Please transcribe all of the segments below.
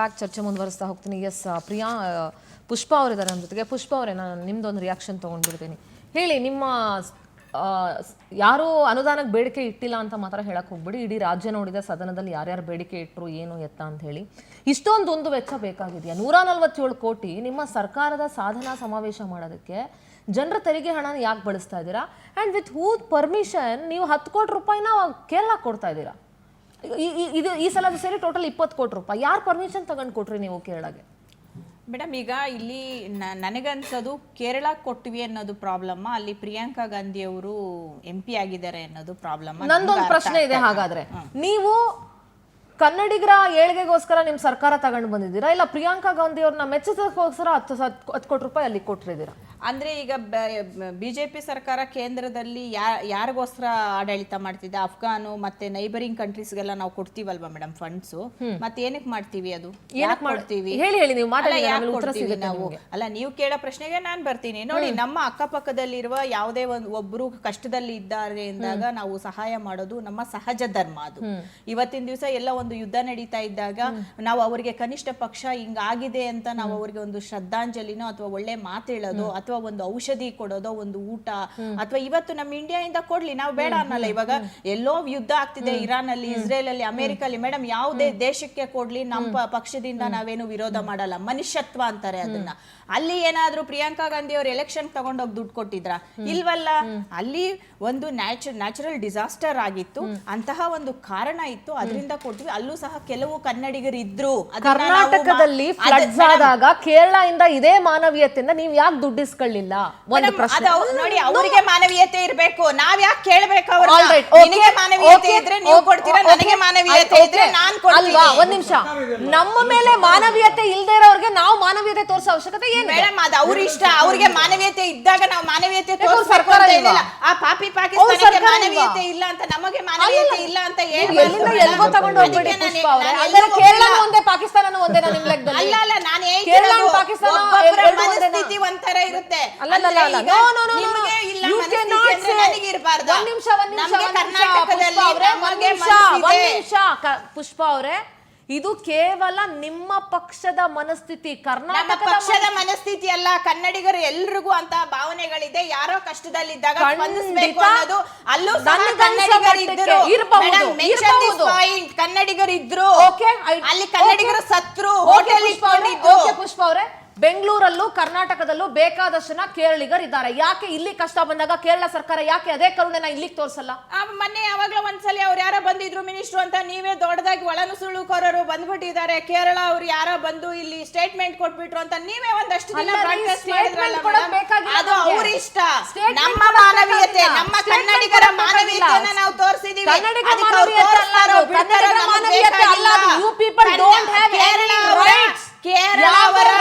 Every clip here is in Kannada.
ಚರ್ಚೆ ಮುಂದುವರಿಸ್ತಾ ಹೋಗ್ತೀನಿ. ಎಸ್ ಪ್ರಿಯಾ ಪುಷ್ಪ ಅವರಿದ್ದಾರೆ ನಮ್ಮ ಜೊತೆಗೆ. ಪುಷ್ಪ ಅವರೇ, ನಾನು ನಿಮ್ದೊಂದು ರಿಯಾಕ್ಷನ್ ತೊಗೊಂಡ್ಬಿಡ್ತೀನಿ. ಹೇಳಿ, ನಿಮ್ಮ ಯಾರೂ ಅನುದಾನಕ್ಕೆ ಬೇಡಿಕೆ ಇಟ್ಟಿಲ್ಲ ಅಂತ ಮಾತ್ರ ಹೇಳಕ್ ಹೋಗ್ಬಿಡಿ. ಇಡೀ ರಾಜ್ಯ ನೋಡಿದ ಸದನದಲ್ಲಿ ಯಾರ್ಯಾರು ಬೇಡಿಕೆ ಇಟ್ಟರು ಏನು ಎತ್ತ ಅಂತ ಹೇಳಿ ಇಷ್ಟೊಂದು ವೆಚ್ಚ ಬೇಕಾಗಿದೆಯಾ? 147 ಕೋಟಿ ನಿಮ್ಮ ಸರ್ಕಾರದ ಸಾಧನಾ ಸಮಾವೇಶ ಮಾಡೋದಕ್ಕೆ ಜನರ ತೆರಿಗೆ ಹಣ ಯಾಕೆ ಬಳಸ್ತಾ ಇದ್ದೀರಾ? ಆ್ಯಂಡ್ ವಿತ್ ಹೂ ಪರ್ಮಿಷನ್ ನೀವು 10 ಕೋಟಿ ರೂಪಾಯಿನ ಕೇರಳ ಕೊಡ್ತಾ ಇದ್ದೀರಾ? ಇದು ಈ ಸಲದ ಸೇರಿ ಟೋಟಲ್ 20 ಕೋಟಿ ರೂಪಾಯಿ. ಯಾರು ಪರ್ಮಿಷನ್ ತಗೊಂಡು ಕೊಟ್ರಿ ನೀವು ಕೇರಳಗೆ? ಮೇಡಮ್, ಈಗ ಇಲ್ಲಿ ನನಗನ್ಸೋದು ಕೇರಳ ಕೊಟ್ವಿ ಅನ್ನೋದು ಪ್ರಾಬ್ಲಮ್, ಅಲ್ಲಿ ಪ್ರಿಯಾಂಕಾ ಗಾಂಧಿ ಅವರು MP ಆಗಿದ್ದಾರೆ ಅನ್ನೋದು ಪ್ರಾಬ್ಲಮ್. ನಂದೊಂದು ಪ್ರಶ್ನೆ ಇದೆ. ಹಾಗಾದ್ರೆ ನೀವು ಕನ್ನಡಿಗರ ಏಳ್ಗೆಗೋಸ್ಕರ ನಿಮ್ ಸರ್ಕಾರ ತಗೊಂಡು ಬಂದಿದ್ದೀರಾ, ಇಲ್ಲ ಪ್ರಿಯಾಂಕಾ ಗಾಂಧಿ ಅವ್ರನ್ನ ಮೆಚ್ಚಿಸೋದಕ್ಕೋಸ್ಕರ 10 ಕೋಟಿ ರೂಪಾಯಿ ಅಲ್ಲಿ ಕೊಟ್ಟಿದ್ದೀರಾ? ಅಂದ್ರೆ ಈಗ ಬಿಜೆಪಿ ಸರ್ಕಾರ ಕೇಂದ್ರದಲ್ಲಿ ಯಾರಿಗೋಸ್ಕರ ಆಡಳಿತ ಮಾಡ್ತಿದ್ದೆ? ಅಫ್ಘಾನು ಮತ್ತೆ ನೈಬರಿಂಗ್ ಕಂಟ್ರೀಸ್ಗೆಲ್ಲ ನಾವು ಕೊಡ್ತೀವಲ್ವಾ ಮೇಡಮ್ ಫಂಡ್ಸ್, ಮತ್ತೆ ಏನಕ್ಕೆ ಮಾಡ್ತೀವಿ? ಅದು ಯಾಕೆ ಮಾಡ್ತೀವಿ ಹೇಳಿ ಹೇಳಿ, ನೀವು ನಾವು ಅಲ್ಲ, ನೀವು ಕೇಳೋ ಪ್ರಶ್ನೆಗೆ ನಾನು ಬರ್ತೀನಿ. ನೋಡಿ, ನಮ್ಮ ಅಕ್ಕಪಕ್ಕದಲ್ಲಿರುವ ಯಾವುದೇ ಒಬ್ರು ಕಷ್ಟದಲ್ಲಿ ಇದ್ದಾರೆ ಎಂದಾಗ ನಾವು ಸಹಾಯ ಮಾಡೋದು ನಮ್ಮ ಸಹಜ ಧರ್ಮ. ಅದು ಇವತ್ತಿನ ದಿವಸ ಎಲ್ಲ ಒಂದು ಯುದ್ಧ ನಡೀತಾ ಇದ್ದಾಗ ನಾವು ಅವರಿಗೆ ಕನಿಷ್ಠ ಪಕ್ಷ ಹಿಂಗಾಗಿದೆ ಅಂತ ನಾವು ಅವರಿಗೆ ಒಂದು ಶ್ರದ್ಧಾಂಜಲಿನೋ ಅಥವಾ ಒಳ್ಳೆ ಮಾತು ಹೇಳೋದು ಅಥವಾ ಒಂದು ಔಷಧಿ ಕೊಡೋದೋ, ಒಂದು ಊಟ, ಅಥವಾ ಇವತ್ತು ನಮ್ಮ ಇಂಡಿಯಾದಿಂದ ಕೊಡ್ಲಿ, ನಾವು ಬೇಡ ಅನ್ನಲ್ಲ. ಇವಾಗ ಎಲ್ಲೋ ಯುದ್ಧ ಆಗ್ತಿದೆ, ಇರಾನ್ ಅಲ್ಲಿ, ಇಸ್ರೇಲ್ ಅಲ್ಲಿ, ಅಮೆರಿಕ ಅಲ್ಲಿ. ಮೇಡಮ್, ಯಾವುದೇ ದೇಶಕ್ಕೆ ಕೊಡ್ಲಿ ನಮ್ಮ ಪಕ್ಷದಿಂದ ನಾವೇನು ವಿರೋಧ ಮಾಡಲ್ಲ, ಮನುಷ್ಯತ್ವ ಅಂತಾರೆ ಅದನ್ನ. ಅಲ್ಲಿ ಏನಾದ್ರೂ ಪ್ರಿಯಾಂಕಾ ಗಾಂಧಿ ಅವರು ಎಲೆಕ್ಷನ್ ತಗೊಂಡೋಗಿ ದುಡ್ಡು ಕೊಟ್ಟಿದ್ರ? ಇಲ್ವಲ್ಲ. ಅಲ್ಲಿ ಒಂದು ನ್ಯಾಚುರಲ್ ಡಿಸಾಸ್ಟರ್ ಆಗಿತ್ತು, ಅಂತಹ ಒಂದು ಕಾರಣ ಇತ್ತು, ಅದರಿಂದ ಕೊಟ್ವಿ. ಅಲ್ಲೂ ಸಹ ಕೆಲವು ಕನ್ನಡಿಗರು ಇದ್ರು. ಕರ್ನಾಟಕದಲ್ಲಿ ಫ್ಲಡ್ಸ್ ಆದಾಗ ಕೇರಳ ಇಂದ ಇದೇ ಮಾನವೀಯತೆಯಿಂದ ನೀವು ಯಾಕೆ ದುಡ್ಡು ಇಸ್ಕೊಳ್ಳಿಲ್ಲ? ಒಂದು ಪ್ರಶ್ನೆ. ನೋಡಿ, ಅವರಿಗೆ ಮಾನವೀಯತೆ ಇರಬೇಕು, ನಾವ್ ಯಾಕೆ ಕೇಳಬೇಕು? ನಿನಗೆ ಮಾನವೀಯತೆ ಇದ್ರೆ ನೀವು ಕೊಡ್ತೀರಾ, ನನಗೆ ಮಾನವೀಯತೆ ಇದ್ರೆ ನಾನು ಕೊಡ್ತೀನಿ. ಒಂದ್ ನಿಮಿಷ, ನಮ್ಮ ಮೇಲೆ ಮಾನವೀಯತೆ ಇಲ್ದೇ ಇರೋರಿಗೆ ನಾವು ಮಾನವೀಯತೆ ತೋರಿಸೋ ಅವಶ್ಯಕತೆ ಏನು? ಮೇಡಮ್, ಅದು ಅವ್ರ ಇಷ್ಟ. ಅವ್ರಿಗೆ ಮಾನವೀಯತೆ ಇದ್ದಾಗ ನಾವು ಮಾನವೀಯತೆ ಸರ್ಕಾರ ಇಲ್ಲ. ಆ ಪಾಪಿ ಪಾಕಿಸ್ತಾನಕ್ಕೆ ಮಾನವೀಯತೆ ಇಲ್ಲ ಅಂತ, ನಮಗೆ ಮಾನವೀಯತೆ ಇಲ್ಲ ಅಂತ ಎಲ್ಲಿಂದ ತಗೊಂಡು ಹೋಗ್ಬೇಡಿ ಪುಷ್ಪ ಅವರೇ. ಅಂದ್ರೆ ಕೇರಳನೂ ಒಂದೇ, ಪಾಕಿಸ್ತಾನನೂ ಒಂದೇ ನಿಮ್ಮ ಲೆಕ್ಕದಲ್ಲಿ? ಅಲ್ಲ ಅಲ್ಲ, ನಾನು ಮನಸ್ಥಿತಿ ಒಂಥರ ಇರುತ್ತೆ. ನಿಮಗೆ ಇಲ್ಲ ಮನಸ್ಥಿತಿ, ನನಗೆ ಇರಬಾರ್ದು. ನಮಗೆ ಕರ್ನಾಟಕದಲ್ಲಿ ಪುಷ್ಪ ಅವರೇ, ಇದು ಕೇವಲ ನಿಮ್ಮ ಪಕ್ಷದ ಮನಸ್ಥಿತಿ, ಕರ್ನಾಟಕ ಪಕ್ಷದ ಮನಸ್ಥಿತಿ ಅಲ್ಲ. ಕನ್ನಡಿಗರು ಎಲ್ರಿಗೂ ಅಂತ ಭಾವನೆಗಳಿದೆ. ಯಾರೋ ಕಷ್ಟದಲ್ಲಿದ್ದಾಗ ಸ್ಪಂದಿಸಬೇಕು ಅನ್ನೋದು ಅಲ್ಲೂ ಕನ್ನಡಿಗರು ಇದ್ರು. ಅಲ್ಲಿ ಕನ್ನಡಿಗರು ಸತ್ರು, ಹೋಟೆಲ್ ಇಟ್ಕೊಂಡಿದ್ರು. ಪುಷ್ಪ ಅವರೇ, ಬೆಂಗಳೂರಲ್ಲೂ ಕರ್ನಾಟಕದಲ್ಲೂ ಬೇಕಾದಷ್ಟು ಜನ ಕೇರಳಿಗರಿದ್ದಾರೆ. ಯಾಕೆ ಇಲ್ಲಿ ಕಷ್ಟ ಬಂದಾಗ ಕೇರಳ ಸರ್ಕಾರ ಯಾಕೆ ಅದೇ ಕರುಣೆನ ಇಲ್ಲಿಗೆ ತೋರಿಸಲ್ಲ? ಮೊನ್ನೆ ಯಾವಾಗ್ಲೂ ಒಂದ್ಸಲಿ ಅವ್ರು ಯಾರೋ ಬಂದಿದ್ರು ಮಿನಿಸ್ಟ್ರು ಅಂತ, ನೀವೇ ದೊಡ್ಡದಾಗಿ ಒಳನುಸುಳುಕೋರರು ಬಂದ್ಬಿಟ್ಟಿದ್ದಾರೆ. ಕೇರಳ ಅವ್ರು ಯಾರೋ ಬಂದು ಇಲ್ಲಿ ಸ್ಟೇಟ್ಮೆಂಟ್ ಕೊಟ್ಬಿಟ್ರು ಅಂತ ನೀವೇ ಒಂದಷ್ಟು ದಿನ ಅದು ಅವ್ರ ಇಷ್ಟ. ನಮ್ಮ ಮಾನವೀಯತೆ, ನಮ್ಮ ಕನ್ನಡಿಗರ ಮಾನವೀಯತೆಯನ್ನ ನಾವು ತೋರಿಸಿದೀವಿ.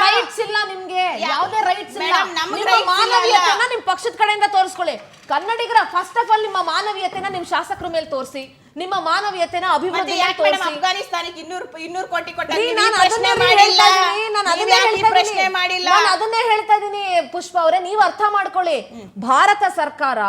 ರೈಟ್ಸ್ ಇಲ್ಲ ನಿಮ್ಗೆ, ಯಾವುದೇ ರೈಟ್ಸ್ ಇಲ್ಲ. ನಿಮ್ಮ ಮಾನವೀಯತೆನ ನಿಮ್ ಪಕ್ಷದ ಕಡೆಯಿಂದ ತೋರಿಸ್ಕೊಳ್ಳಿ. ಕನ್ನಡಿಗರ ಫಸ್ಟ್ ಆಫ್ ಆಲ್ ನಿಮ್ಮ ಮಾನವೀಯತೆನ ನಿಮ್ ಶಾಸಕರ ಮೇಲೆ ತೋರಿಸಿ, ನಿಮ್ಮ ಮಾನವೀಯತೆನ ಅಭಿವೃದ್ಧಿ ಅಫ್ಘಾನಿಸ್ತಾನಕ್ಕೆ 200 ಕೋಟಿ ಅದನ್ನೇ ಹೇಳ್ತಾ ಇದೀನಿ ಪುಷ್ಪ ಅವರೇ. ನೀವು ಅರ್ಥ ಮಾಡ್ಕೊಳ್ಳಿ, ಭಾರತ ಸರ್ಕಾರ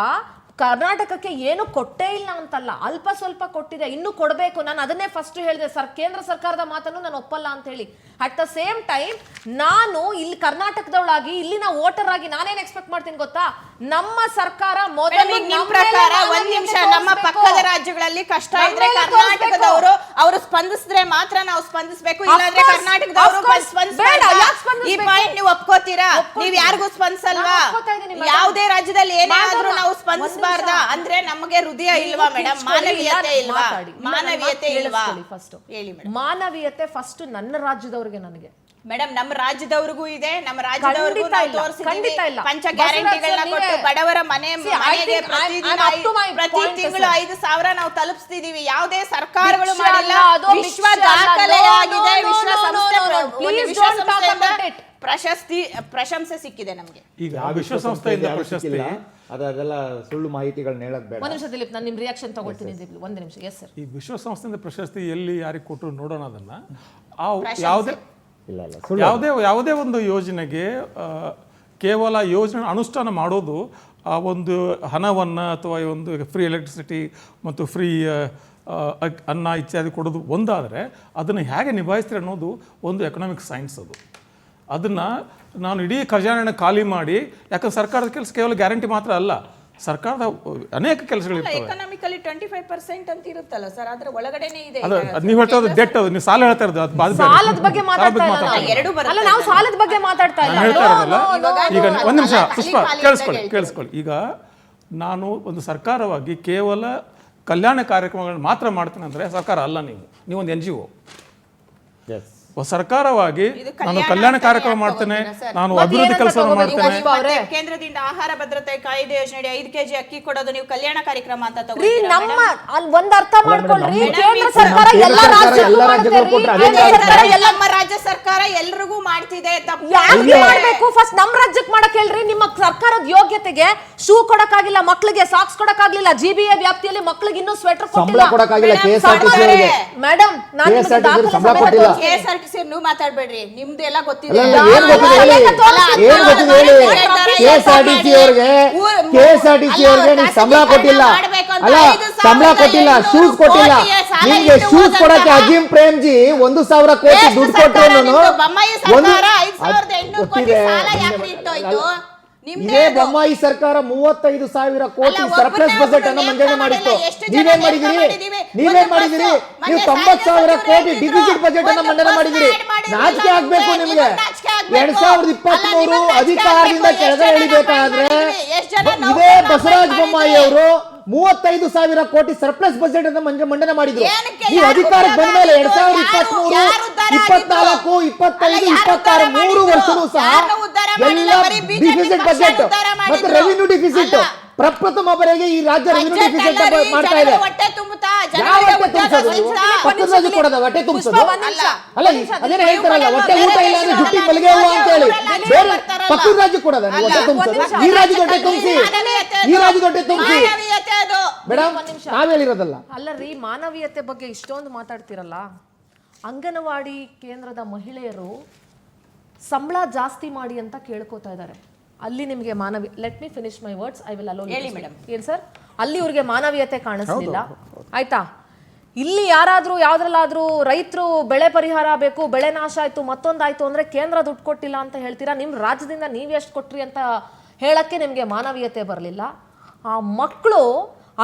ಕರ್ನಾಟಕಕ್ಕೆ ಏನು ಕೊಟ್ಟೇ ಇಲ್ಲ ಅಂತಲ್ಲ, ಅಲ್ಪ ಸ್ವಲ್ಪ ಕೊಟ್ಟಿದೆ, ಇನ್ನು ಕೊಡಬೇಕು. ನಾನು ಅದನ್ನೇ ಫಸ್ಟ್ ಹೇಳಿದೆ, ಕೇಂದ್ರ ಸರ್ಕಾರದ ಮಾತನ್ನು ನಾನು ಒಪ್ಪಲ್ಲ ಅಂತ ಹೇಳಿ. ಅಟ್ ದ ಸೇಮ್ ಟೈಮ್ ನಾನು ಇಲ್ಲಿ ಕರ್ನಾಟಕದೊಳಗಾಗಿ, ಇಲ್ಲಿನ ವೋಟರ್ ಆಗಿ ನಾನೇನ್ ಎಕ್ಸ್ಪೆಕ್ಟ್ ಮಾಡ್ತೀನಿ ಗೊತ್ತಾ? ನಮ್ಮ ಸರ್ಕಾರ ಮೊದಲು ಒಂದ್ ನಿಮಿಷ, ನಮ್ಮ ಪಕ್ಕದ ರಾಜ್ಯಗಳಲ್ಲಿ ಕಷ್ಟ ಇದ್ರೆ ಕರ್ನಾಟಕದವರು ಅವರು ಸ್ಪಂದಿಸಿದ್ರೆ ಮಾತ್ರ ನಾವು ಸ್ಪಂದಿಸಬೇಕು, ಇಲ್ಲಾಂದ್ರೆ ಕರ್ನಾಟಕದವರು ಈ ಪಾಯಿಂಟ್ ನೀವು ಒಪ್ಕೋತೀರಾ? ನೀವ್ ಯಾರಿಗೂ ಸ್ಪಂದಿಸಲ್ವಾ? ಯಾವುದೇ ರಾಜ್ಯದಲ್ಲಿ ಏನಾದ್ರೂ ನಾವು ಸ್ಪಂದಿಸಬಾರ್ದ ಅಂದ್ರೆ ನಮಗೆ ಹೃದಯ ಇಲ್ವಾ ಮೇಡಮ್? ಮಾನವೀಯತೆ ಇಲ್ವಾ? ಮಾನವೀಯತೆ ಇಲ್ವಾ? ಹೇಳಿ ಮೇಡಮ್. ಮಾನವೀಯತೆ ಫಸ್ಟ್ ನನ್ನ ರಾಜ್ಯದವ್ರಿಗೆ, ನನಗೆ ಮೇಡಮ್ ನಮ್ಮ ರಾಜ್ಯದವ್ರಿಗೂ ಇದೆ. ನಮ್ಮ ರಾಜ್ಯದವ್ರಿಗೂ ಪಂಚ ಗ್ಯಾರಂಟಿಗಳನ್ನ ಕೊಟ್ಟು ಬಡವರ ಮನೆಗೆ ಪ್ರತಿ ತಿಂಗಳು 5,000 ನಾವು ತಲುಪಿಸ್ತಿದೀವಿ. ಯಾವುದೇ ಸರ್ಕಾರಗಳು ಮಾಡಿಲ್ಲ. ವಿಶ್ವ ದಾಖಲೆಯಾಗಿದೆ. ಪ್ರಶಂಸೆ ಸಿಕ್ಕಿದೆ ನಮಗೆ. ಈಗ ವಿಶ್ವಸಂಸ್ಥೆಯಿಂದ ಪ್ರಶಸ್ತಿ ಅದೆಲ್ಲ ಸುಳ್ಳು ಮಾಹಿತಿಗಳನ್ನ ಹೇಳಕ್ ಬೇಡ. ಒಂದು ನಿಮಿಷ ದಿಲೀಪ್, ನಾನು ನಿಮ್ಮ ರಿಯಾಕ್ಷನ್ ತಗೊಳ್ತೀನಿ. ಒಂದು ನಿಮಿಷ. Yes sir. ಈ ವಿಶ್ವಸಂಸ್ಥೆಯಿಂದ ಪ್ರಶಸ್ತಿ ಎಲ್ಲಿ ಯಾರಿಗೆ ಕೊಟ್ಟರು ನೋಡೋಣ. ಅದನ್ನ ಯಾವುದೇ ಒಂದು ಯೋಜನೆಗೆ ಕೇವಲ ಯೋಜನೆ ಅನುಷ್ಠಾನ ಮಾಡೋದು, ಆ ಒಂದು ಹಣವನ್ನು ಅಥವಾ ಒಂದು ಫ್ರೀ ಎಲೆಕ್ಟ್ರಿಸಿಟಿ ಮತ್ತು ಫ್ರೀ ಅನ್ನ ಇತ್ಯಾದಿ ಕೊಡೋದು ಒಂದಾದರೆ ಅದನ್ನು ಹೇಗೆ ನಿಭಾಯಿಸ್ತೀರಿ ಅನ್ನೋದು ಒಂದು ಎಕನಾಮಿಕ್ ಸೈನ್ಸ್ ಅದು. ಅದನ್ನು ನಾನು ಇಡೀ ಖಜಾನೆನ ಖಾಲಿ ಮಾಡಿ, ಯಾಕಂದ್ರೆ ಸರ್ಕಾರದ ಕೆಲಸ ಕೇವಲ ಗ್ಯಾರಂಟಿ ಮಾತ್ರ ಅಲ್ಲ, ಸರ್ಕಾರದ ಅನೇಕ ಕೆಲಸಗಳಿರ್ತವೆ. ಎಕನಾಮಿಕಲಿ 25% ಅಂತ ಇರುತ್ತಲ್ಲ ಸರ್, ಅದ್ರ ಒಳಗಡೆನೇ ಇದೆ. ಅದು ನೀವು ಹೇಳ್ತಾ ಇರೋದು ಡೆಟ್, ಅದು ನೀವು ಸಾಲ ಹೇಳ್ತಾ ಇರೋದು ಅದು ಸಾಲದ ಬಗ್ಗೆ ಮಾತಾಡ್ತಾ ಇಲ್ಲ ನಾವು. ಎರಡು ಬರುತ್ತೆ. ಅಲ್ಲ, ನಾವು ಸಾಲದ ಬಗ್ಗೆ ಮಾತಾಡ್ತಾ ಇಲ್ಲ. ನಾನು ಹೇಳ್ತಾ ಇರೋದಲ್ಲ. ಈಗ ಒಂದು ನಿಮಿಷ ಖಾಲಿ ಪುಷ್ಪ ಖಾಲಿ ಕೇಳಿಸ್ಕೊಳ್ಳಿ. ಈಗ ನಾನು ಒಂದು ಸರ್ಕಾರವಾಗಿ ಕೇವಲ ಕಲ್ಯಾಣ ಕಾರ್ಯಕ್ರಮಗಳನ್ನ ಮಾತ್ರ ಮಾಡ್ತೀನಿ ಅಂದರೆ ಸರ್ಕಾರ ಅಲ್ಲ. ನೀವೊಂದು NGO. ಎಸ್, ಸರ್ಕಾರವಾಗಿ ನಾನು ಕಲ್ಯಾಣ ಕಾರ್ಯಕ್ರಮ ಮಾಡ್ತೇನೆ, ನಾನು ಅಭಿವೃದ್ಧಿ ಕೆಲಸವನ್ನು ಮಾಡ್ತೇನೆ. ಮತ್ತೆ ಕೇಂದ್ರದಿಂದ ಆಹಾರ ಭದ್ರತೆ ಕಾಯ್ದೆ ಯೋಜನೆ 5 kg ಅಕ್ಕಿ ಕೊಡೋದು ನೀವು ಕಲ್ಯಾಣ ಕಾರ್ಯಕ್ರಮ ಅಂತ ರೀ, ತಗೊಂಡ್ರಿ. ನಮ್ಮ ಅಲ್ಲಿ ಒಂದ್ ಅರ್ಥ ಮಾಡ್ಕೊಳ್ರಿ, ಕೇಂದ್ರ ನಮ್ಮ ಸರ್ಕಾರ ಎಲ್ಲ ರಾಜ್ಯಕ್ಕೂ ರಾಜ್ಯಗಳು ಕೊಟ್ರೆ ಅದೇ ನಮ್ಮ ರಾಜ್ಯ ಸರ್ಕಾರ ಎಲ್ರಿಗೂ ಮಾಡ್ತಿದೆ. ತಪ್ಪು ಯಾಕೆ ಮಾಡ್ಬೇಕು? ಫಸ್ಟ್ ನಮ್ ರಾಜ್ಯಕ್ಕೆ ಮಾಡಕ್ ಹೇಳ್ರಿ. ನಿಮ್ಮ ಸರ್ಕಾರದ ಯೋಗ್ಯತೆಗೆ ಶೂ ಕೊಡಕ್ಕಾಗಿಲ್ಲ ಮಕ್ಳಿಗೆ, ಸಾಕ್ಸ್ ಕೊಡಕ್ಕಾಗ್ಲಿಲ್ಲ, GBA ವ್ಯಾಪ್ತಿಯಲ್ಲಿ ಮಕ್ಳಿಗೆ ಇನ್ನೂ ಸ್ವೆಟರ್ ಸಂಬಳ ಕೊಡಕ್ಕಾಗಿಲ್ಲ KSRTC ಅವರಿಗೆ. ಮೇಡಮ್, ನಾನು KSRTC ಸಂಬಳ ಕೊಟ್ಟಿಲ್ಲ. KSRTC ನೀವು ಮಾತಾಡ್ಬೇಡ್ರಿ, ನಿಮ್ದು ಎಲ್ಲ ಗೊತ್ತಿದೆ. ಏನ್ ಗೊತ್ತಿದೆ ಹೇಳಿ, ಏನ್ ಗೊತ್ತಿದೆ ಹೇಳಿ. KSRTC ಅವ್ರಿಗೆ ನೀವು ಸಂಬಳ ಕೊಟ್ಟಿಲ್ಲ. ಅಲ್ಲ, ಸಂಬಳ ಕೊಟ್ಟಿಲ್ಲ, ಶೂಸ್ ಕೊಟ್ಟಿಲ್ಲ. ನಿಮ್ಗೆ ಶೂಸ್ ಕೊಡಕ್ಕೆ ಅಜೀಂ ಪ್ರೇಮ್ಜಿ 1,000 ಕೋಟಿ ದುಡ್ಡು ಕೊಟ್ಟರು ಗೊತ್ತಿದೆ. ಇದೇ ಬೊಮ್ಮಾಯಿ ಸರ್ಕಾರ 35,000 ಕೋಟಿ ಸರ್ಪ್ಲಸ್ ಬಜೆಟ್ ಅನ್ನು ಮಂಡನೆ ಮಾಡಿತ್ತು. ನೀವೇನ್ ಮಾಡಿದಿರಿ? ನೀವು 90,000 ಕೋಟಿ ಡಿಫಿಸಿಟ್ ಬಜೆಟ್ ಅನ್ನು ಮಂಡನೆ ಮಾಡಿದಿರಿ. ನಾಚಿಕೆ ಆಗ್ಬೇಕು ನಿಮಗೆ. 2023 ಅಧಿಕಾರದಿಂದ ಕೆಳಗೆ ಇಳಿಬೇಕಾದ್ರೆ ಇದೇ ಬಸವರಾಜ ಬೊಮ್ಮಾಯಿ ಅವರು 35,000 ಕೋಟಿ ಸರ್ಪ್ಲಸ್ ಬಜೆಟ್ ಅನ್ನು ಮಂಡನೆ ಮಾಡಿದ್ರು. ಈ ಅಧಿಕಾರಕ್ಕೆ ಬಂದ ಮೇಲೆ 2023, 24, 25, 26 3 ವರ್ಷನೂ ಸಹ ಎಲ್ಲ ಡಿಫಿಸಿಟ್ ಬಜೆಟ್ ಮತ್ತು ರೆವಿನ್ಯೂ ಡಿಫಿಸಿಟ್ ಪ್ರಪ್ರಥಮ ಬಾರಿಗೆ ಈ ರಾಜ್ಯ ರೆವಿನ್ಯೂ ಡಿಫಿಸಿಟ್ ಮಾಡ್ತಾ ಇದೆ. ಯಾವ ಹೊಟ್ಟೆ ತುಂಬಿಸೋದು? ಪಕ್ಕದ ರಾಜ್ಯ ಕೊಡೋದ ಹೊಟ್ಟೆ ತುಂಬಿಸೋದು? ಅಲ್ಲ, ಅದೇನು ಹೇಳ್ತಾರಲ್ಲ, ಹೊಟ್ಟೆ ಊಟ ಇಲ್ಲ ಅಂದ್ರೆ ಜುಟ್ಟಿ ಮಲ್ಲಿಗೆ ಹೂವು ಅಂತ ಹೇಳಿ. ಬೇರೆ ಪಕ್ಕದ ರಾಜ್ಯ ಕೊಡೋದ ಹೊಟ್ಟೆ ತುಂಬಿಸೋದು? ಈ ರಾಜ್ಯದ ಹೊಟ್ಟೆ ತುಂಬಿಸಿ, ಈ ರಾಜ್ಯದ ಹೊಟ್ಟೆ ತುಂಬಿಸಿ ಮೇಡಮ್, ನಾವ್ ಹೇಳಿರೋದಲ್ಲ. ಅಲ್ಲ ರೀ, ಮಾನವೀಯತೆ ಬಗ್ಗೆ ಇಷ್ಟೊಂದು ಮಾತಾಡ್ತಿರಲ್ಲ. ಅಂಗನವಾಡಿ ಕೇಂದ್ರದ ಮಹಿಳೆಯರು ಸಂಬಳ ಜಾಸ್ತಿ ಮಾಡಿ ಅಂತ ಕೇಳ್ಕೊತಾ ಇದ್ದಾರೆ. ಅಲ್ಲಿ ನಿಮಗೆ let me finish my words, I will hello. ಏನ್ ಸರ್, ಅಲ್ಲಿ ಇವ್ರಿಗೆ ಮಾನವೀಯತೆ ಕಾಣಿಸ್ಲಿಲ್ಲ, ಆಯ್ತಾ? ಇಲ್ಲಿ ಯಾವ್ದ್ರಲ್ಲಾದ್ರೂ ರೈತರು ಬೆಳೆ ಪರಿಹಾರ ಬೇಕು, ಬೆಳೆ ನಾಶ ಆಯ್ತು, ಮತ್ತೊಂದಾಯ್ತು ಅಂದ್ರೆ ಕೇಂದ್ರ ದುಡ್ಡು ಕೊಟ್ಟಿಲ್ಲ ಅಂತ ಹೇಳ್ತೀರಾ. ನಿಮ್ ರಾಜ್ಯದಿಂದ ನೀವ್ ಎಷ್ಟು ಕೊಟ್ರಿ ಅಂತ ಹೇಳಕ್ಕೆ ನಿಮ್ಗೆ ಮಾನವೀಯತೆ ಬರಲಿಲ್ಲ. ಆ ಮಕ್ಕಳು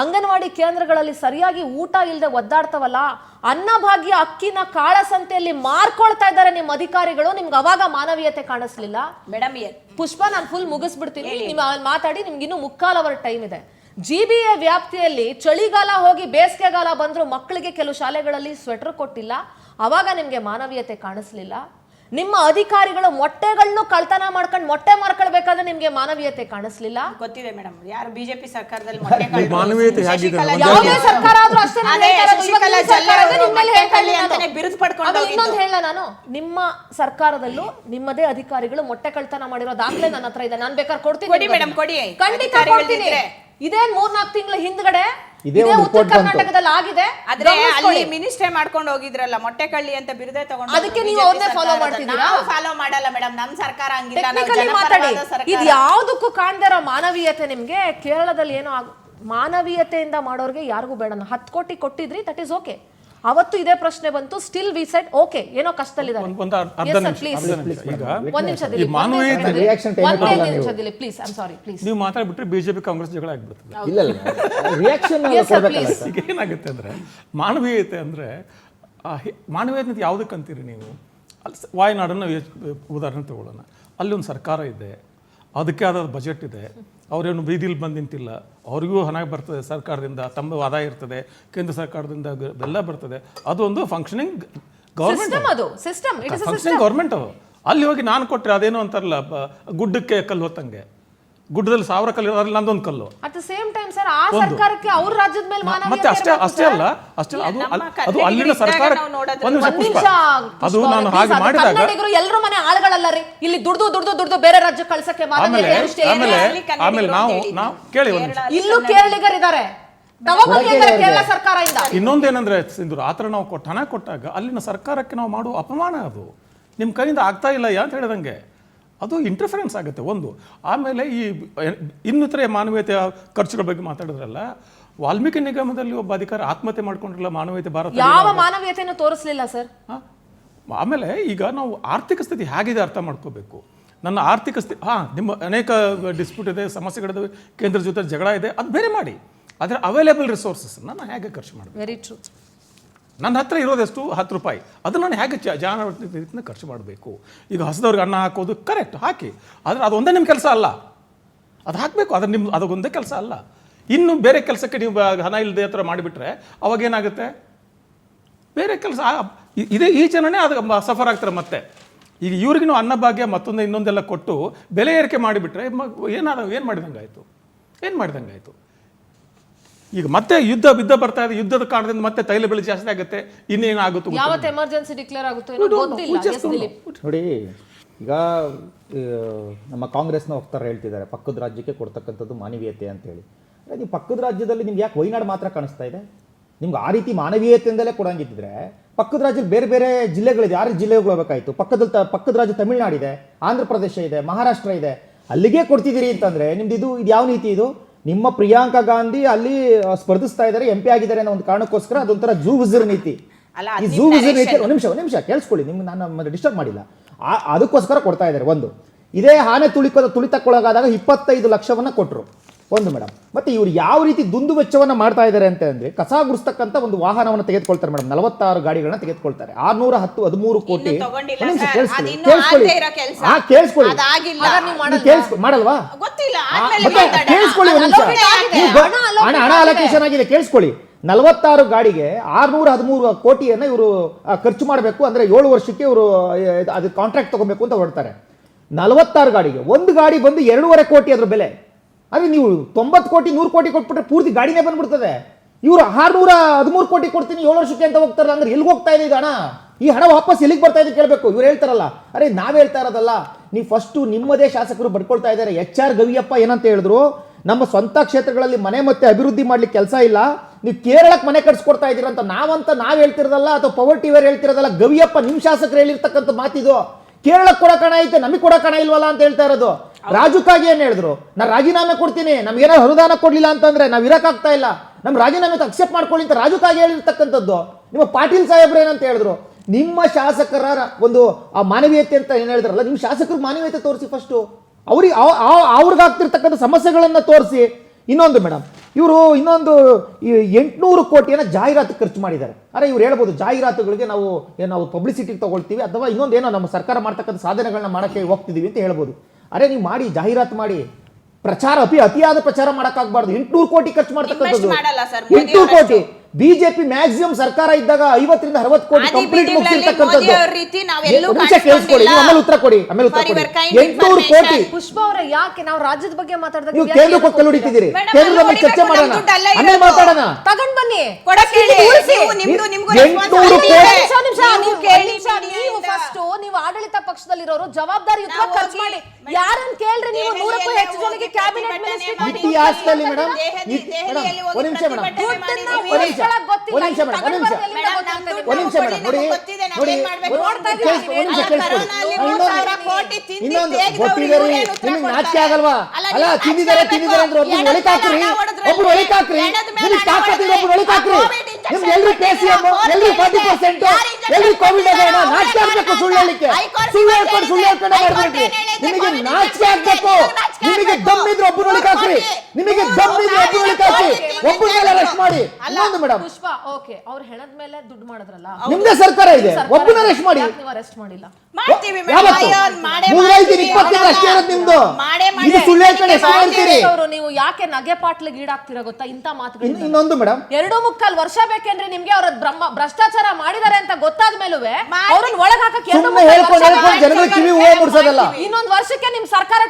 ಅಂಗನವಾಡಿ ಕೇಂದ್ರಗಳಲ್ಲಿ ಸರಿಯಾಗಿ ಊಟ ಇಲ್ಲದೆ ಒದ್ದಾಡ್ತವಲ್ಲ, ಅನ್ನಭಾಗ್ಯ ಅಕ್ಕಿನ ಕಾಳಸಂತೆಯಲ್ಲಿ ಮಾರ್ಕೊಳ್ತಾ ಇದ್ದಾರೆ ನಿಮ್ಮ ಅಧಿಕಾರಿಗಳು. ನಿಮ್ಗೆ ಅವಾಗ ಮಾನವೀಯತೆ ಕಾಣಿಸ್ಲಿಲ್ಲ ಮೇಡಮ್. ಪುಷ್ಪ, ನಾನು ಫುಲ್ ಮುಗಿಸ್ಬಿಡ್ತೀನಿ, ನೀವು ಮಾತಾಡಿ, ನಿಮ್ಗೆ ಇನ್ನೂ 3/4 ಅವರ್ ಟೈಮ್ ಇದೆ. GBA ವ್ಯಾಪ್ತಿಯಲ್ಲಿ ಚಳಿಗಾಲ ಹೋಗಿ ಬೇಸಿಗೆಗಾಲ ಬಂದ್ರು ಮಕ್ಕಳಿಗೆ ಕೆಲವು ಶಾಲೆಗಳಲ್ಲಿ ಸ್ವೆಟರ್ ಕೊಟ್ಟಿಲ್ಲ, ಅವಾಗ ನಿಮ್ಗೆ ಮಾನವೀಯತೆ ಕಾಣಿಸ್ಲಿಲ್ಲ. ನಿಮ್ಮ ಅಧಿಕಾರಿಗಳು ಮೊಟ್ಟೆಗಳನ್ನು ಕಳ್ತನ ಮಾಡ್ಕೊಂಡು ಮೊಟ್ಟೆ ಮಾರ್ಕೊಳ್ಬೇಕಾದ್ರೆ ನಿಮ್ಗೆ ಮಾನವೀಯತೆ ಕಾಣಿಸ್ಲಿಲ್ಲ. ಗೊತ್ತಿದೆ ಮೇಡಮ್, ಯಾರು ಬಿಜೆಪಿ ಸರ್ಕಾರದಲ್ಲಿ ಮಾನವೀಯತೆ ಹೇಗಿದೆ? ಯಾವುದೇ ಸರ್ಕಾರ ಆದ್ರೂ ಅಷ್ಟೇ. ಬಿರುದು ಪಡ್ಕೊಂಡು ಇನ್ನೊಂದು ಹೇಳ, ನಾನು ನಿಮ್ಮ ಸರ್ಕಾರದಲ್ಲೂ ನಿಮ್ಮದೇ ಅಧಿಕಾರಿಗಳು ಮೊಟ್ಟೆ ಕಳ್ತನ ಮಾಡಿರೋ ದಾಖಲೆ ನನ್ನ ಹತ್ರ ಇದೆ, ನಾನು ಬೇಕಾದ್ರೆ ಕೊಡ್ತೀನಿ ಮೇಡಮ್, ಕೊಡಿ. ಖಂಡಿತ ಕೊಡ್ತೀನಿ. ಇದೇ 3-4 ತಿಂಗಳ ಹಿಂದ್ಗಡೆ ಇದೇ ಉತ್ತರ ಕರ್ನಾಟಕದಲ್ಲಿ ಆಗಿದೆ. ಆದ್ರೆ ಅಲ್ಲಿ ಮಿನಿಸ್ಟ್ರೇ ಮಾಡ್ಕೊಂಡು ಹೋಗಿದ್ರಲ್ಲ ಮೊಟ್ಟೆ ಕಳ್ಳಿ ಅಂತ ಬಿರುದೇ ತಗೊಂಡು, ಅದಕ್ಕೆ ನೀವು ಅವ್ರನ್ನೇ ಫಾಲೋ ಮಾಡ್ತಿದ್ದೀರಾ? ಫಾಲೋ ಮಾಡಲ್ಲ ಮೇಡಮ್, ನಮ್ ಸರ್ಕಾರ ಹಂಗಿಲ್ಲ. ಮಾತಾಡಿ, ಇದು ಯಾವ್ದಕ್ಕೂ ಕಾಣ್ದೇ ಇರೋ ಮಾನವೀಯತೆ ನಿಮ್ಗೆ. ಕೇರಳದಲ್ಲಿ ಏನೋ ಮಾನವೀಯತೆಯಿಂದ ಮಾಡೋರ್ಗೆ ಯಾರಿಗೂ ಬೇಡ. 10 ಕೋಟಿ ಕೊಟ್ಟಿದ್ರಿ, ದಟ್ ಈಸ್ ಓಕೆ. ಅವತ್ತು ಇದೇ ಪ್ರಶ್ನೆ ಬಂತು, ಸ್ಟಿಲ್ ವಿ ಸೆಡ್ ಓಕೆ, ಏನೋ ಕಷ್ಟದಲ್ಲಿದ್ದಾರೆ. ನೀವು ಮಾತಾಡ್ಬಿಟ್ರೆ ಬಿಜೆಪಿ ಕಾಂಗ್ರೆಸ್ ಜಗಳ ಆಗ್ಬಿಡ್ತದೆ. ಏನಾಗುತ್ತೆ ಅಂದ್ರೆ ಮಾನವೀಯತೆ ಅಂದ್ರೆ ಮಾನವೀಯತೆ ಯಾವುದಕ್ಕಂತೀರಿ ನೀವು? ವಾಯನಾಡನ್ನು ಉದಾಹರಣೆ ತಗೊಳ್ಳೋಣ. ಅಲ್ಲಿ ಒಂದು ಸರ್ಕಾರ ಇದೆ, ಅದಕ್ಕೆ ಆದ ಬಜೆಟ್ ಇದೆ, ಅವರೇನು ಬೀದಿಲಿ ಬಂದು ನಿಂತಿಲ್ಲ, ಅವ್ರಿಗೂ ಹಣ ಬರ್ತದೆ ಸರ್ಕಾರದಿಂದ, ತಮ್ಮ ಆದಾಯ ಇರ್ತದೆ, ಕೇಂದ್ರ ಸರ್ಕಾರದಿಂದ ಎಲ್ಲ ಬರ್ತದೆ. ಅದೊಂದು ಫಂಕ್ಷನಿಂಗ್ ಗೌರ್ಮೆಂಟ್, ಫಂಕ್ಷನಿಂಗ್ ಗೌರ್ಮೆಂಟ್. ಅಲ್ಲಿ ಹೋಗಿ ನಾನು ಕೊಟ್ಟರೆ ಅದೇನೋ ಅಂತಾರಲ್ಲ, ಗುಡ್ಡಕ್ಕೆ ಕಲ್ಲು ಹೊತ್ತಂಗೆ, ಗುಡ್ಡದಲ್ಲಿ 1000 ಕಲ್ಲು, ಅದ್ರಲ್ಲಿ ನಂದೊಂದು ಕಲ್ಲು. At the same time sir, ಆ ಸರ್ಕಾರಕ್ಕೆ ಅವ್ರ ರಾಜ್ಯದ ಮೇಲೆ ಮತ್ತೆ ಅಷ್ಟೇ ಅಲ್ಲ ಅದು ಅಲ್ಲಿನ ಸರ್ಕಾರಕ್ಕೆ ಒಂದು ಪುಷ್ಪ, ಅದು ನಾನು ಹಾಗೆ ಮಾಡಿದಾಗ ಎಲ್ಲರೂ ಮನೆ ಆಳುಗಳಲ್ಲ ರೀ, ಇಲ್ಲಿ ದುಡ್ದು ಬೇರೆ ರಾಜ್ಯಕ್ಕೆ ಕಳ್ಸಕ್ಕೆ. ಆಮೇಲೆ ನಾವು ಕೇಳಿ, ಇಲ್ಲೂ ಕೇರಳಿಗರಿದ್ದಾರೆ, ಕೇರಳ ಸರ್ಕಾರದಿಂದ. ಇನ್ನೊಂದೇನಂದ್ರೆ ಸಿಂಧೂರ್, ಆತರ ನಾವು ಹಣ ಕೊಟ್ಟಾಗ ಅಲ್ಲಿನ ಸರ್ಕಾರಕ್ಕೆ ನಾವು ಮಾಡುವ ಅಪಮಾನ. ಅದು ನಿಮ್ಮ ಕೈಯಿಂದ ಆಗ್ತಾ ಇಲ್ಲ ಅಂತ ಹೇಳಿದಂಗೆ ಅದು ಇಂಟರ್ಫರೆನ್ಸ್ ಆಗುತ್ತೆ ಒಂದು. ಆಮೇಲೆ ಈ ಇನ್ನಿತರೆ ಮಾನವೀಯತೆಯ ಖರ್ಚುಗಳ ಬಗ್ಗೆ ಮಾತಾಡಿದ್ರಲ್ಲ, ವಾಲ್ಮೀಕಿ ನಿಗಮದಲ್ಲಿ ಒಬ್ಬ ಅಧಿಕಾರಿ ಆತ್ಮಹತ್ಯೆ ಮಾಡ್ಕೊಂಡಿರಲ್ಲ ಮಾನವೀಯತೆ ಭಾರತ ಯಾವ ಮಾನವೀಯತೆಯನ್ನು ತೋರಿಸಲಿಲ್ಲ ಸರ್. ಆಮೇಲೆ ಈಗ ನಾವು ಆರ್ಥಿಕ ಸ್ಥಿತಿ ಹೇಗಿದೆ ಅರ್ಥ ಮಾಡ್ಕೋಬೇಕು. ನನ್ನ ಆರ್ಥಿಕ ಸ್ಥಿತಿ ನಿಮ್ಮ ಅನೇಕ ಡಿಸ್ಪ್ಯೂಟ್ ಇದೆ, ಸಮಸ್ಯೆಗಳಿದೆ, ಕೇಂದ್ರ ಜೊತೆ ಜಗಳ ಇದೆ, ಅದು ಬೇರೆ ಮಾಡಿ. ಆದರೆ ಅವೈಲೇಬಲ್ ರಿಸೋರ್ಸಸ್ನ ನಾನು ಹೇಗೆ ಖರ್ಚು ಮಾಡಬೇಕು? Very true. ನನ್ನ ಹತ್ರ ಇರೋದೆಷ್ಟು ₹10, ಅದನ್ನು ನಾನು ಹೇಗೆ ಜಾನ ಖರ್ಚು ಮಾಡಬೇಕು? ಈಗ ಹಸಿದವ್ರಿಗೆ ಅನ್ನ ಹಾಕೋದು ಕರೆಕ್ಟ್, ಹಾಕಿ. ಆದರೆ ಅದೊಂದೇ ನಿಮ್ಮ ಕೆಲಸ ಅಲ್ಲ, ಅದು ಹಾಕಬೇಕು, ಅದು ನಿಮ್ಮ ಅದೊಂದೇ ಕೆಲಸ ಅಲ್ಲ. ಇನ್ನು ಬೇರೆ ಕೆಲಸಕ್ಕೆ ನೀವು ಹಣ ಇಲ್ಲದೆ ಹತ್ರ ಮಾಡಿಬಿಟ್ರೆ ಅವಾಗೇನಾಗುತ್ತೆ? ಬೇರೆ ಕೆಲಸ ಇದೇ ಈ ಜನನೇ ಅದು ಸಫರ್ ಆಗ್ತಾರೆ. ಮತ್ತೆ ಈಗ ಇವ್ರಿಗೂ ಅನ್ನ ಭಾಗ್ಯ ಮತ್ತೊಂದು ಇನ್ನೊಂದೆಲ್ಲ ಕೊಟ್ಟು ಬೆಲೆ ಏರಿಕೆ ಮಾಡಿಬಿಟ್ರೆ ಏನು ಮಾಡಿದಂಗಾಯಿತು? ಈಗ ಮತ್ತೆ ಯುದ್ಧ ಬರ್ತಾ ಇದೆ, ಯುದ್ಧದ ಕಾರಣದಿಂದ ಮತ್ತೆ ತೈಲ ಬೆಲೆ ಜಾಸ್ತಿ ಆಗುತ್ತೆ, ಇನ್ನೇನಾಗುತ್ತೆ? ಯಾವತ್ತು ಎಮರ್ಜೆನ್ಸಿ ಡಿಕ್ಲೇರ್ ಆಗುತ್ತೋ ಏನೋ ಗೊತ್ತಿಲ್ಲ. ನೋಡಿ, ಈಗ ನಮ್ಮ ಕಾಂಗ್ರೆಸ್ನ ವಕ್ತಾರರು ಹೇಳ್ತಿದ್ದಾರೆ ಪಕ್ಕದ ರಾಜ್ಯಕ್ಕೆ ಕೊಡ್ತಕ್ಕಂಥದ್ದು ಮಾನವೀಯತೆ ಅಂತೇಳಿ. ನೀವು ಪಕ್ಕದ ರಾಜ್ಯದಲ್ಲಿ ನಿಮ್ಗೆ ಯಾಕೆ ವೈನಾಡ್ ಮಾತ್ರ ಕಾಣಿಸ್ತಾ ಇದೆ? ನಿಮ್ಗೆ ಆ ರೀತಿ ಮಾನವೀಯತೆಯಿಂದಲೇ ಕೊಡಂಗಿದ್ದಿದ್ರೆ ಪಕ್ಕದ ರಾಜ್ಯದಲ್ಲಿ ಬೇರೆ ಬೇರೆ ಜಿಲ್ಲೆಗಳಿದೆ, 6 ಜಿಲ್ಲೆಗಳು ಹೋಗಬೇಕಾಯ್ತು. ಪಕ್ಕದ ರಾಜ್ಯ ತಮಿಳುನಾಡಿದೆ, ಆಂಧ್ರ ಪ್ರದೇಶ ಇದೆ, ಮಹಾರಾಷ್ಟ್ರ ಇದೆ, ಅಲ್ಲಿಗೆ ಕೊಡ್ತಿದ್ದೀರಿ ಅಂತಂದ್ರೆ ನಿಮ್ದು ಇದು ಯಾವ ನೀತಿ? ಇದು ನಿಮ್ಮ ಪ್ರಿಯಾಂಕಾ ಗಾಂಧಿ ಅಲ್ಲಿ ಸ್ಪರ್ಧಿಸ್ತಾ ಇದ್ದಾರೆ, MP ಆಗಿದ್ದಾರೆ ಅನ್ನೋ ಒಂದು ಕಾರಣಕ್ಕೋಸ್ಕರ ಅದೊಂಥರ ಝೂ ವಿಸಿರ್ ನೀತಿ. ಈ ಝೂ ವಿಸಿರ್ ನೀತಿ ಒಂದು ನಿಮಿಷ ಕೇಳಿಸ್ಕೊಳ್ಳಿ, ನಿಮ್ಗೆ ನಾನು ಡಿಸ್ಟರ್ಬ್ ಮಾಡಿಲ್ಲ. ಅದಕ್ಕೋಸ್ಕರ ಕೊಡ್ತಾ ಇದ್ದಾರೆ. ಒಂದು ಇದೇ ಆನೆ ತುಳಿತಕ್ಕೊಳಗಾದಾಗ 25 ಲಕ್ಷವನ್ನ ಕೊಟ್ಟರು ಒಂದು ಮೇಡಮ್. ಮತ್ತೆ ಇವ್ರು ಯಾವ ರೀತಿ ದುಂದು ವೆಚ್ಚವನ್ನ ಮಾಡ್ತಾ ಇದ್ದಾರೆ ಅಂತ ಅಂದ್ರೆ, ಕಸ ಗುಡಿಸ್ತಕ್ಕಂಥ ಒಂದು ವಾಹನವನ್ನು ತೆಗೆದುಕೊಳ್ತಾರೆ ಮೇಡಮ್, 46 ಗಾಡಿಗಳನ್ನ ತೆಗೆದುಕೊಳ್ತಾರೆ, 613 ಕೋಟಿ. ಮಾಡಲ್ವಾ? ಕೇಳಿಸ್ಕೊಳ್ಳಿ ಒಂದು ನಿಮಿಷ, ಹಣ ಅಲೋಕೇಶನ್ ಆಗಿದೆ, ಕೇಳಿಸ್ಕೊಳ್ಳಿ. 46 ಗಾಡಿಗೆ 613 ಕೋಟಿಯನ್ನ ಇವರು ಖರ್ಚು ಮಾಡಬೇಕು ಅಂದ್ರೆ 7 ವರ್ಷಕ್ಕೆ ಇವರು ಅದು ಕಾಂಟ್ರಾಕ್ಟ್ ತಗೋಬೇಕು ಅಂತ ಹೊರಡ್ತಾರೆ. 46 ಗಾಡಿಗೆ ಒಂದು ಗಾಡಿ ಬಂದು 2.5 ಕೋಟಿ ಅದ್ರ ಬೆಲೆ. ಅದೇ ನೀವು 90 ಕೋಟಿ 100 ಕೋಟಿ ಕೊಟ್ಬಿಟ್ರೆ ಪೂರ್ತಿ ಗಾಡಿನೇ ಬಂದ್ಬಿಡ್ತದೆ. ಇವರು 613 ಕೋಟಿ ಕೊಡ್ತೀನಿ 7 ವರ್ಷಕ್ಕೆ ಅಂತ ಹೋಗ್ತಾರಲ್ಲ, ಅಂದ್ರೆ ಎಲ್ಲಿಗೆ ಹೋಗ್ತಾ ಇದೆ ಇದು ಹಣ? ಈ ಹಣ ವಾಪಸ್ ಎಲ್ಲಿಗೆ ಬರ್ತಾ ಇದೆ ಕೇಳಬೇಕು. ಇವ್ರು ಹೇಳ್ತಾರಲ್ಲ, ಅರೆ ನಾವ್ ಹೇಳ್ತಾ ಇರೋದಲ್ಲ, ನೀವು ಫಸ್ಟ್ ನಿಮ್ಮದೇ ಶಾಸಕರು ಬಡ್ಕೊಳ್ತಾ ಇದ್ದಾರೆ. HR ಗವಿಯಪ್ಪ ಏನಂತ ಹೇಳಿದ್ರು, ನಮ್ಮ ಸ್ವಂತ ಕ್ಷೇತ್ರಗಳಲ್ಲಿ ಮನೆ ಮತ್ತೆ ಅಭಿವೃದ್ಧಿ ಮಾಡ್ಲಿಕ್ಕೆ ಕೆಲಸ ಇಲ್ಲ, ನೀವು ಕೇರಳಕ್ಕೆ ಮನೆ ಕಟ್ಸ್ಕೊಡ್ತಾ ಇದ್ದೀರ ಅಂತ ನಾವ್ ಹೇಳ್ತಿರೋದಲ್ಲ, ಅಥವಾ ಪವರ್ ಟಿವಿಯರ್ ಹೇಳ್ತಿರೋದಲ್ಲ. ಗವಿಯಪ್ಪ ನಿಮ್ಮ ಶಾಸಕರು ಹೇಳಿರ್ತಕ್ಕಂಥ ಮಾತಿದು. ಕೇರಳಕ್ಕೆ ಕೊಡೋಕೆ ಹಣ ಐತೆ, ನಮಗೆ ಕೊಡೋಕೆ ಹಣ ಇಲ್ವಲ್ಲ ಅಂತ ಹೇಳ್ತಾ ಇರೋದು. ರಾಜುಕಾಗಿ ಏನ್ ಹೇಳಿದ್ರು, ನಾನು ರಾಜೀನಾಮೆ ಕೊಡ್ತೀನಿ, ನಮ್ಗೆ ಏನೋ ಅನುದಾನ ಕೊಡ್ಲಿಲ್ಲ ಅಂತಂದ್ರೆ ನಾವ್ ಇರಕ್ಕಾಗ್ತಾ ಇಲ್ಲ, ನಮ್ ರಾಜೀನಾಮೆ ಅಕ್ಸೆಪ್ಟ್ ಮಾಡ್ಕೊಳ್ಳಿ ಅಂತ ರಾಜುಕಾಗಿ ಹೇಳಿರ್ತಕ್ಕಂಥದ್ದು. ನಿಮ್ಮ ಪಾಟೀಲ್ ಸಾಹೇಬ್ರು ಏನಂತ ಹೇಳಿದ್ರು, ನಿಮ್ಮ ಶಾಸಕರ ಒಂದು ಆ ಮಾನವೀಯತೆ ಅಂತ ಏನ್ ಹೇಳಿದ್ರಲ್ಲ, ನಿಮ್ಮ ಶಾಸಕರು ಮಾನವೀಯತೆ ತೋರಿಸಿ ಫಸ್ಟ್, ಅವ್ರಿಗಾಗ್ತಿರ್ತಕ್ಕಂಥ ಸಮಸ್ಯೆಗಳನ್ನ ತೋರಿಸಿ. ಇನ್ನೊಂದು ಮೇಡಮ್, ಇವರು ಇನ್ನೊಂದು 800 ಕೋಟಿಯನ್ನ ಜಾಹೀರಾತು ಖರ್ಚು ಮಾಡಿದ್ದಾರೆ. ಅರೆ ಇವ್ರು ಹೇಳ್ಬೋದು ಜಾಹೀರಾತುಗಳಿಗೆ ನಾವು ಪಬ್ಲಿಸಿಟಿ ತಗೊಳ್ತೀವಿ ಅಥವಾ ಇನ್ನೊಂದೇನೋ ನಮ್ಮ ಸರ್ಕಾರ ಮಾಡ್ತಕ್ಕಂಥ ಸಾಧನೆಗಳನ್ನ ಮಾಡಕ್ಕೆ ಹೋಗ್ತಿದೀವಿ ಅಂತ ಹೇಳ್ಬೋದು. ಅರೆ ನೀವು ಮಾಡಿ, ಜಾಹೀರಾತು ಮಾಡಿ, ಪ್ರಚಾರ ಅತಿಯಾದ ಪ್ರಚಾರ ಮಾಡಕ್ಕಾಗಬಾರ್ದು. 800 ಕೋಟಿ ಖರ್ಚು ಮಾಡ್ತಕ್ಕಂಥದ್ದು, 800 ಕೋಟಿ. ಬಿಜೆಪಿ ಮ್ಯಾಕ್ಸಿಮಮ್ ಸರ್ಕಾರ ಇದ್ದಾಗ 50 ರಿಂದ 60 ಕೋಟಿ ಕಂಪ್ಲೀಟ್ ಮುಗಿಸಿರ್ತಕ್ಕಂಥದ್ದು. ಕೇಳಿಸ್ಕೊಳ್ಳಿ, ನೀವು ಆಮೇಲೆ ಉತ್ತರ ಕೊಡಿ. 800 ಕೋಟಿ. ಪುಷ್ಪ ಅವರೇ, ಯಾಕೆ ನಾವು ರಾಜ್ಯದ ಬಗ್ಗೆ ಮಾತಾಡಿದಾಗ ನೀವು ಕೇಂದ್ರಕ್ಕೆ ಹೋಗಿ ಹೊಡಿತಿದ್ದೀರಿ? ಕೇಂದ್ರದ ಬಗ್ಗೆ ಚರ್ಚೆ ಮಾಡೋಣ, ಆಮೇಲೆ ಮಾತಾಡೋಣ. ತಗೊಂಡ್ ಬನ್ನಿ. ನೀವು ಆಡಳಿತ ಪಕ್ಷದಲ್ಲಿರೋರು ಜವಾಬ್ದಾರಿಯುತವಾಗಿ ಖರ್ಚು ಮಾಡಿ. ಯಾರನ್ನ ಕೇಳ್ರಿ ನೀವು, 100ಕ್ಕೂ ಹೆಚ್ಚು ಜನಕ್ಕೆ ಕ್ಯಾಬಿನೆಟ್ ಮಿನಿಸ್ಟ್ರಿ ಮಾಡಿ. ಇತಿಹಾಸದಲ್ಲಿ ಮೇಡಮ್, ಒಂದು ನಿಮಿಷ ಮೇಡಮ್, ನಾಚಿಕೆ ಆಗಲ್ವಾ? ಅಲ್ಲ ತಿಂದಿದ್ದಾರೆ ಅಂದ್ರೆ ಒಬ್ಬರು ಒಳಿಕಾಕ್ರಿ, ನಿಮ್ಗೆ ತಾಕತ್ತಿದೆ, ಒಬ್ರು ಒಳಿಕಾಕ್ರಿ. ನಿಮ್ಗೆ ಎಲ್ರಿ KCM, ಎಲ್ರಿ 40%, ಎಲ್ರಿ ಕೋವಿಡ್ ಆಗೋಣ, ನಾಚಿಕೆ ಆಗ್ಬೇಕು. ಸುಳ್ಳು ಹೇಳಿಕೆ, ಸುಳ್ಳು ಹೇಳ್ಕೊಂಡು ಮಾಡ್ಬೇಡ್ರಿ. ನಿಮಗೆ ನಾಚಿಕೆ ಆಗ್ಬೇಕು. ನಿಮಗೆ ದಮ್ಮಿದ್ರೆ ಒಬ್ಬರು ಒಳಿಕಾಕ್ರಿ, ನಿಮಗೆ ದಮ್ಮಿದ್ರೆ ಒಬ್ಬರು ಒಳಿಕಾಕ್ರಿ, ಒಬ್ಬರ ಮೇಲೆ ಅರೆಸ್ಟ್ ಮಾಡಿ. ಇನ್ನೊಂದು ಮೇಡಮ್, ಪುಷ್ಪ ಓಕೆ, ಅವ್ರು ಹೆಣದ ಮೇಲೆ ದುಡ್ಡು ಮಾಡಿದ್ರಲ್ಲ, ನಿಮ್ದೇ ಸರ್ಕಾರ ಇದೆ, ಒಬ್ಬನ ಅರೆಸ್ಟ್ ಮಾಡಿ. ನೀವು ಅರೆಸ್ಟ್ ಮಾಡಿಲ್ಲ. ನೀವು ಯಾಕೆ ನಗೆ ಪಾಟ್ಲಿಗೆ ಈಡಾಗ್ತೀರಾ ಗೊತ್ತಾ ಇಂತ ಮಾತುಗಳು? ಇನ್ನೊಂದು ಮೇಡಮ್, 2.25 ವರ್ಷ ಬೇಕೇನ್ರಿ ನಿಮ್ಗೆ? ಅವ್ರ ಭ್ರಷ್ಟಾಚಾರ ಮಾಡಿದಾರೆ ಅಂತ ಗೊತ್ತಾದ ಮೇಲುವೆ ಅವ್ರನ್ನ ಒಳಗ್ ಹಾಕಕ್ಕೆ ಇನ್ನೊಂದು ವರ್ಷಕ್ಕೆ ನಿಮ್ ಸರ್ಕಾರ